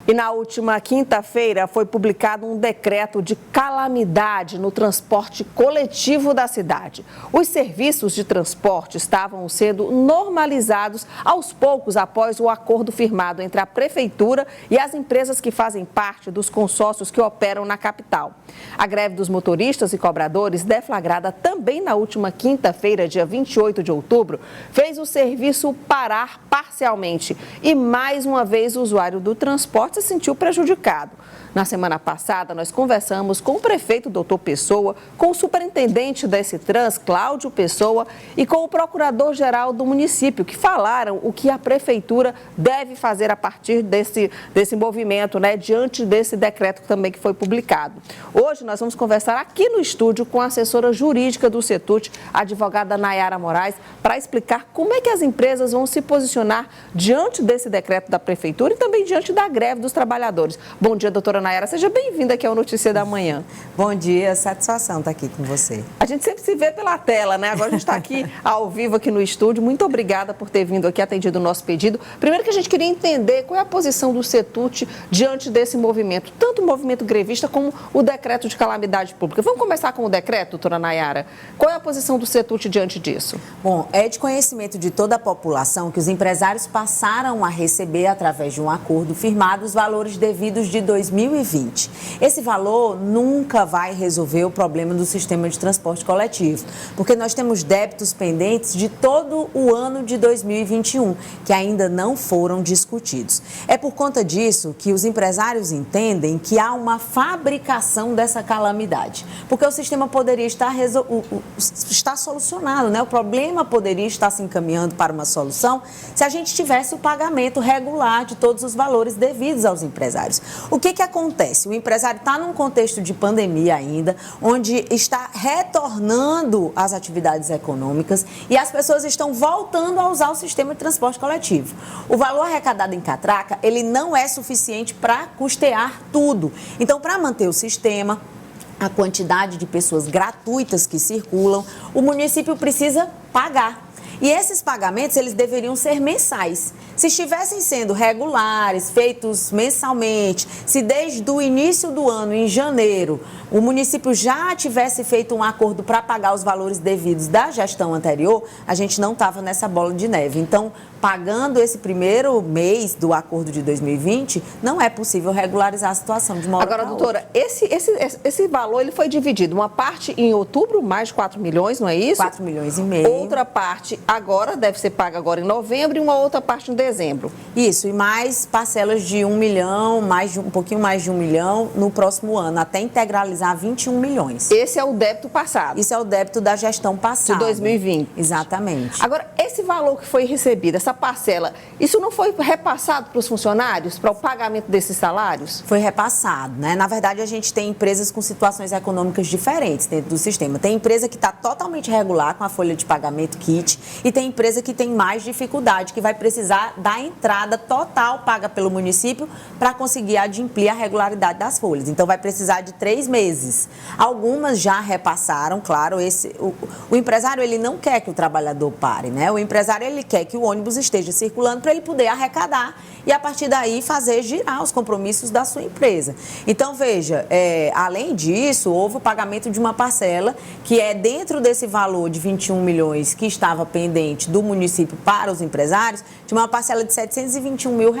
E na última quinta-feira foi publicado um decreto de calamidade no transporte coletivo da cidade. Os serviços de transporte estavam sendo normalizados aos poucos após o acordo firmado entre a Prefeitura e as empresas que fazem parte dos consórcios que operam na capital. A greve dos motoristas e cobradores, deflagrada também na última quinta-feira, dia 28 de outubro, fez o serviço parar parcialmente e, mais uma vez, o usuário do transporte se sentiu prejudicado. Na semana passada, nós conversamos com o prefeito Dr. Pessoa, com o superintendente da Excitrans, Cláudio Pessoa, e com o procurador-geral do município, que falaram o que a prefeitura deve fazer a partir desse movimento, diante desse decreto também que foi publicado. Hoje nós vamos conversar aqui no estúdio com a assessora jurídica do CETUT, a advogada Nayara Moraes, para explicar como é que as empresas vão se posicionar diante desse decreto da prefeitura e também diante da greve dos trabalhadores. Bom dia, doutora Nayara, seja bem-vinda aqui ao Notícia da Manhã. Bom dia, satisfação estar aqui com você. A gente sempre se vê pela tela, Agora a gente está aqui ao vivo aqui no estúdio. Muito obrigada por ter vindo aqui, atendido o nosso pedido. Primeiro que a gente queria entender qual é a posição do CETUT diante desse movimento, tanto o movimento grevista como o decreto de calamidade pública. Vamos começar com o decreto, doutora Nayara? Qual é a posição do CETUT diante disso? Bom, é de conhecimento de toda a população que os empresários passaram a receber, através de um acordo firmado, os valores devidos de 2020. Esse valor nunca vai resolver o problema do sistema de transporte coletivo, porque nós temos débitos pendentes de todo o ano de 2021, que ainda não foram discutidos. É por conta disso que os empresários entendem que há uma fabricação dessa calamidade, porque o sistema poderia estar solucionado, O problema poderia estar se encaminhando para uma solução se a gente tivesse o pagamento regular de todos os valores devidos aos empresários. O que acontece? O empresário está num contexto de pandemia ainda, onde está retornando às atividades econômicas e as pessoas estão voltando a usar o sistema de transporte coletivo. O valor arrecadado em catraca, ele não é suficiente para custear tudo. Então, para manter o sistema, a quantidade de pessoas gratuitas que circulam, o município precisa pagar. E esses pagamentos, eles deveriam ser mensais. Se estivessem sendo regulares, feitos mensalmente, se desde o início do ano, em janeiro, o município já tivesse feito um acordo para pagar os valores devidos da gestão anterior, a gente não estava nessa bola de neve. Então, pagando esse primeiro mês do acordo de 2020, não é possível regularizar a situação de uma hora Agora, para doutora, esse valor ele foi dividido. Uma parte em outubro, mais de 4 milhões, não é isso? 4 milhões e meio. Outra parte agora, deve ser paga agora em novembro e uma outra parte em dezembro. Isso, e mais parcelas de 1 milhão, um pouquinho mais de 1 milhão no próximo ano, até integralizar 21 milhões. Esse é o débito passado? Isso é o débito da gestão passada. De 2020. Exatamente. Agora, esse valor que foi recebido, essa parcela, isso não foi repassado para os funcionários, para o pagamento desses salários? Foi repassado, Na verdade, a gente tem empresas com situações econômicas diferentes dentro do sistema. Tem empresa que está totalmente regular com a folha de pagamento kit e tem empresa que tem mais dificuldade, que vai precisar da entrada total paga pelo município para conseguir adimplir a regularidade das folhas. Então, vai precisar de 3 meses. Algumas já repassaram, claro, o empresário ele não quer que o trabalhador pare, O empresário ele quer que o ônibus esteja circulando para ele poder arrecadar e, a partir daí, fazer girar os compromissos da sua empresa. Então, veja, além disso, houve o pagamento de uma parcela que é dentro desse valor de 21 milhões que estava pendente do município para os empresários, de uma parcela de R$721 mil.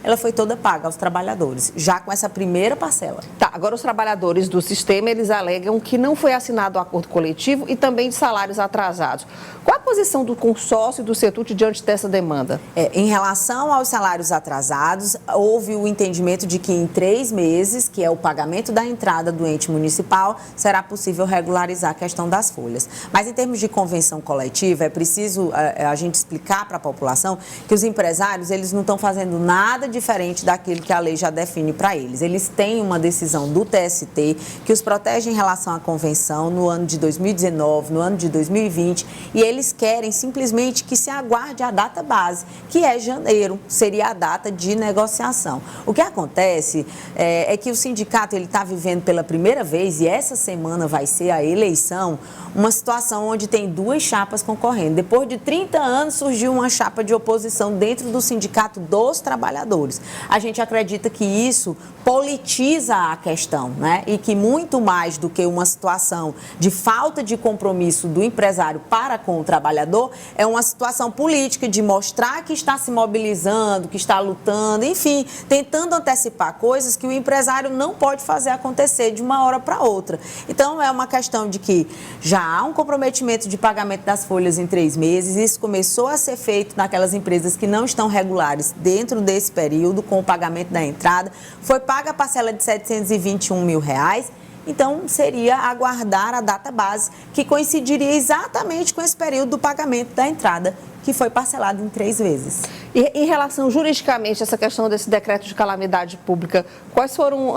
Ela foi toda paga aos trabalhadores, já com essa primeira parcela. Tá, agora os trabalhadores do sistema, eles alegam que não foi assinado o acordo coletivo e também de salários atrasados. Qual a posição do consórcio e do CETUT diante dessa demanda? Em relação aos salários atrasados, houve o entendimento de que em 3 meses, que é o pagamento da entrada do ente municipal, será possível regularizar a questão das folhas. Mas em termos de convenção coletiva, é preciso a gente explicar para a população que os empresários, eles não estão fazendo nada diferente daquilo que a lei já define para eles. Eles têm uma decisão do TST que os protege em relação à convenção no ano de 2019, no ano de 2020, e eles querem simplesmente realmente que se aguarde a data base, que é janeiro, seria a data de negociação. O que acontece é que o sindicato está vivendo pela primeira vez, e essa semana vai ser a eleição, uma situação onde tem duas chapas concorrendo. Depois de 30 anos surgiu uma chapa de oposição dentro do Sindicato dos Trabalhadores. A gente acredita que isso politiza a questão, né? E que muito mais do que uma situação de falta de compromisso do empresário para com o trabalhador, é uma situação política de mostrar que está se mobilizando, que está lutando, enfim, tentando antecipar coisas que o empresário não pode fazer acontecer de uma hora para outra. Então, é uma questão de que já há um comprometimento de pagamento das folhas em 3 meses, isso começou a ser feito naquelas empresas que não estão regulares dentro desse período, com o pagamento da entrada, foi paga a parcela de R$ 721 mil. Então, seria aguardar a data base, que coincidiria exatamente com esse período do pagamento da entrada, que foi parcelado em 3 vezes. E em relação juridicamente a essa questão desse decreto de calamidade pública, quais foram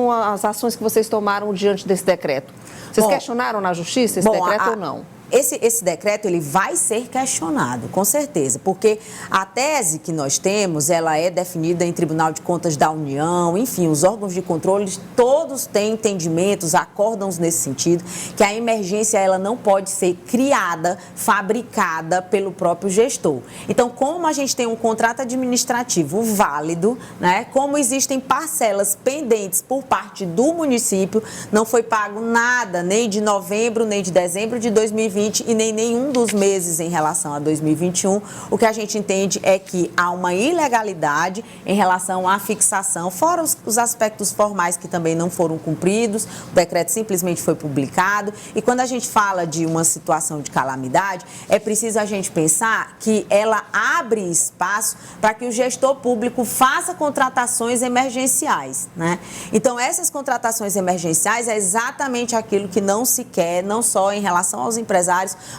as ações que vocês tomaram diante desse decreto? Vocês questionaram na justiça esse decreto ou não? Esse decreto, ele vai ser questionado, com certeza, porque a tese que nós temos, ela é definida em Tribunal de Contas da União, enfim, os órgãos de controle, todos têm entendimentos, acórdãos nesse sentido, que a emergência, ela não pode ser criada, fabricada pelo próprio gestor. Então, como a gente tem um contrato administrativo válido, né, como existem parcelas pendentes por parte do município, não foi pago nada, nem de novembro, nem de dezembro de 2020, e nem nenhum dos meses em relação a 2021, o que a gente entende é que há uma ilegalidade em relação à fixação, fora os aspectos formais que também não foram cumpridos, o decreto simplesmente foi publicado, e quando a gente fala de uma situação de calamidade, é preciso a gente pensar que ela abre espaço para que o gestor público faça contratações emergenciais, né? Então, essas contratações emergenciais é exatamente aquilo que não se quer, não só em relação aos empresários,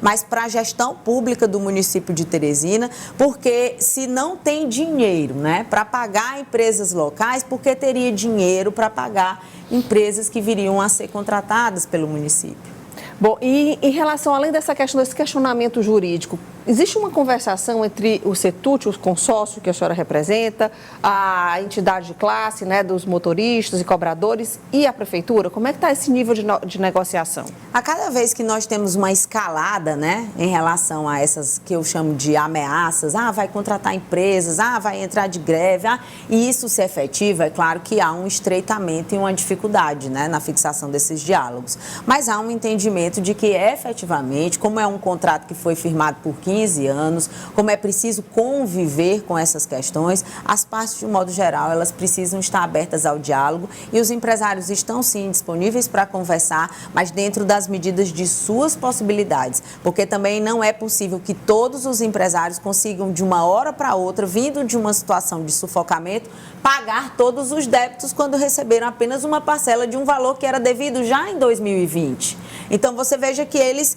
mas para a gestão pública do município de Teresina, porque se não tem dinheiro, né, para pagar empresas locais, porque teria dinheiro para pagar empresas que viriam a ser contratadas pelo município. Bom, e em relação, além dessa questão, desse questionamento jurídico, existe uma conversação entre o CETUT, o consórcio que a senhora representa, a entidade de classe, né, dos motoristas e cobradores e a prefeitura? Como é que está esse nível de negociação? A cada vez que nós temos uma escalada, né, em relação a essas que eu chamo de ameaças, vai contratar empresas, vai entrar de greve, e isso se efetiva, é claro que há um estreitamento e uma dificuldade, né, na fixação desses diálogos. Mas há um entendimento de que efetivamente, como é um contrato que foi firmado por 15 anos, como é preciso conviver com essas questões, as partes, de um modo geral, elas precisam estar abertas ao diálogo e os empresários estão, sim, disponíveis para conversar, mas dentro das medidas de suas possibilidades, porque também não é possível que todos os empresários consigam, de uma hora para outra, vindo de uma situação de sufocamento, pagar todos os débitos quando receberam apenas uma parcela de um valor que era devido já em 2020. Então, você veja que eles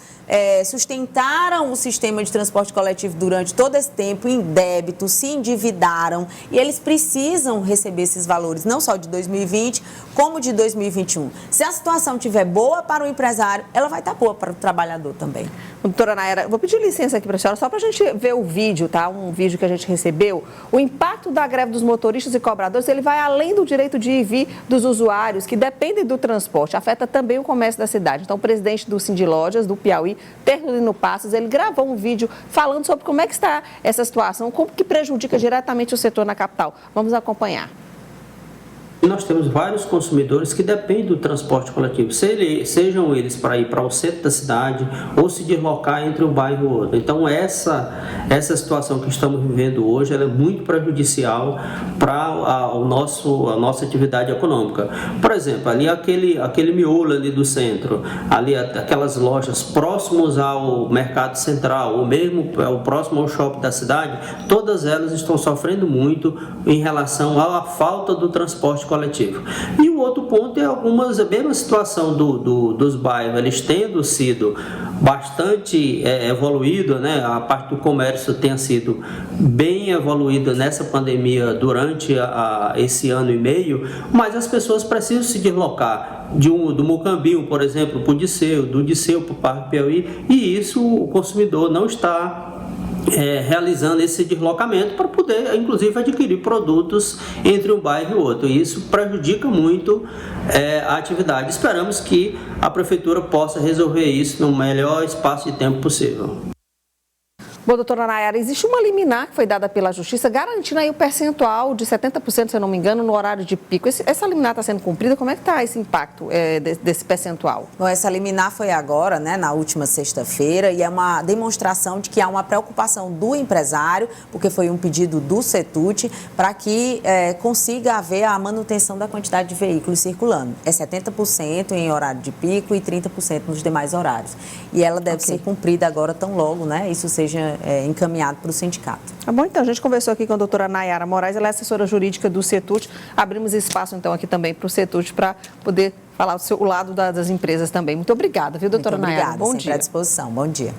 sustentaram o sistema de transporte coletivo durante todo esse tempo em débito, se endividaram e eles precisam receber esses valores, não só de 2020, como de 2021. Se a situação estiver boa para o empresário, ela vai estar boa para o trabalhador também. Doutora Nayara, vou pedir licença aqui para a senhora, só para a gente ver o vídeo, tá? Um vídeo que a gente recebeu. O impacto da greve dos motoristas e cobradores, ele vai além do direito de ir e vir dos usuários que dependem do transporte, afeta também o comércio da cidade. Então, o presidente do Sindilojas, do Piauí, Tertulino Passos, ele gravou um vídeo falando sobre como é que está essa situação, como que prejudica diretamente o setor na capital. Vamos acompanhar. Nós temos vários consumidores que dependem do transporte coletivo, sejam eles para ir para o centro da cidade ou se deslocar entre um bairro e outro. Então, essa situação que estamos vivendo hoje, ela é muito prejudicial para a nossa atividade econômica. Por exemplo, ali aquele miolo ali do centro, ali aquelas lojas próximos ao mercado central, ou mesmo próximo ao shopping da cidade, todas elas estão sofrendo muito em relação à falta do transporte coletivo. coletivo. E o outro ponto é a mesma situação dos bairros, eles tendo sido bastante evoluído, né? A parte do comércio tenha sido bem evoluída nessa pandemia durante esse ano e meio, mas as pessoas precisam se deslocar do Mucambinho, por exemplo, para o Disseu, do Disseu para o Parque Piauí, e isso o consumidor não está realizando esse deslocamento para poder, inclusive, adquirir produtos entre um bairro e outro. E isso prejudica muito a atividade. Esperamos que a Prefeitura possa resolver isso no melhor espaço de tempo possível. Bom, doutora Nayara, existe uma liminar que foi dada pela Justiça garantindo aí o percentual de 70%, se eu não me engano, no horário de pico. Essa liminar está sendo cumprida? Como é que está esse impacto desse percentual? Bom, essa liminar foi agora, né, na última sexta-feira, e é uma demonstração de que há uma preocupação do empresário, porque foi um pedido do CETUT, para que consiga haver a manutenção da quantidade de veículos circulando. É 70% em horário de pico e 30% nos demais horários. E ela deve ser cumprida agora tão logo, né, isso seja encaminhado para o sindicato. Tá bom, então a gente conversou aqui com a doutora Nayara Moraes, ela é assessora jurídica do CETUT. Abrimos espaço então aqui também para o CETUT para poder falar o lado das empresas também. Muito obrigada, viu, doutora Nayara? Bom dia. Sempre à disposição. Bom dia.